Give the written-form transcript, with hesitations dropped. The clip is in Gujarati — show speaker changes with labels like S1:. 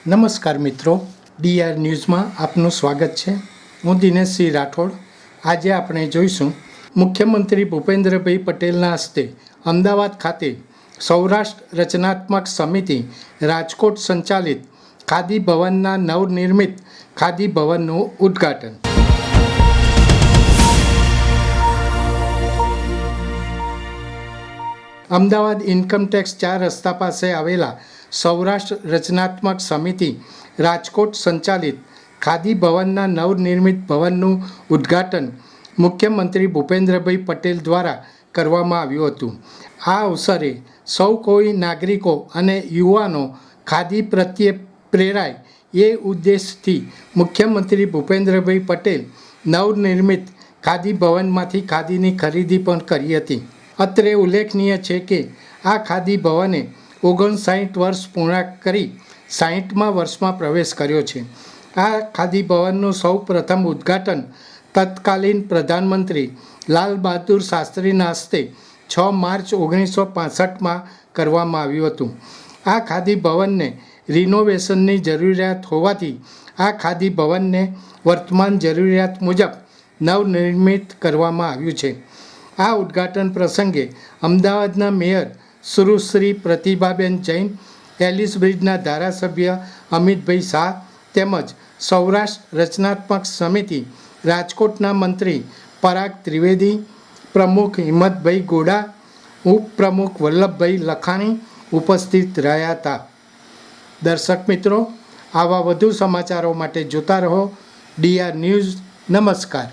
S1: નમસ્કાર મિત્રો, ડીઆર ન્યૂઝમાં આપનું સ્વાગત છે. હું દિનેશસિંહ રાઠોડ. આજે આપણે જોઈશું મુખ્યમંત્રી ભૂપેન્દ્રભાઈ પટેલના હસ્તે અમદાવાદ ખાતે સૌરાષ્ટ્ર રચનાત્મક સમિતિ રાજકોટ સંચાલિત ખાદી ભવનના નવનિર્મિત ખાદી ભવનનું ઉદ્ઘાટન. અમદાવાદ ઇન્કમટેક્સ 4 રસ્તા પાસે આવેલા સૌરાષ્ટ્ર રચનાત્મક સમિતિ રાજકોટ સંચાલિત ખાદી ભવનના નવનિર્મિત ભવનનું ઉદ્ઘાટન મુખ્યમંત્રી ભૂપેન્દ્રભાઈ પટેલ દ્વારા કરવામાં આવ્યું હતું. આ અવસરે સૌ કોઈ નાગરિકો અને યુવાનો ખાદી પ્રત્યે પ્રેરાય એ ઉદ્દેશથી મુખ્યમંત્રી ભૂપેન્દ્રભાઈ પટેલ નવનિર્મિત ખાદી ભવનમાંથી ખાદીની ખરીદી પણ કરી હતી. અત્રે ઉલ્લેખનીય છે કે આ ખાદી ભવને 59 વર્ષ પૂર્ણ કરી 60મા વર્ષમાં પ્રવેશ કર્યો છે. આ ખાદી ભવનનું સૌ પ્રથમ ઉદ્ઘાટન તત્કાલીન પ્રધાનમંત્રી લાલ બહાદુર શાસ્ત્રીના હસ્તે 6 માર્ચ 1965માં કરવામાં આવ્યું હતું. આ ખાદી ભવનને રિનોવેશનની જરૂરિયાત હોવાથી આ ખાદી ભવનને વર્તમાન જરૂરિયાત મુજબ નવનિર્મિત કરવામાં આવ્યું છે. આ ઉદ્ઘાટન પ્રસંગે અમદાવાદના મેયર સુશ્રી પ્રતિભાબેન જૈન, એલિસ બ્રિજના ધારાસભ્ય અમિતભાઈ શાહ તેમજ સૌરાષ્ટ્ર રચનાત્મક સમિતિ રાજકોટના મંત્રી પરાગ ત્રિવેદી, પ્રમુખ હિંમતભાઈ ગોડા, ઉપપ્રમુખ વલ્લભભાઈ લખાણી ઉપસ્થિત રહ્યા હતા. દર્શક મિત્રો, આવા વધુ સમાચારો માટે જોતા રહો ડીઆર ન્યૂઝ. નમસ્કાર.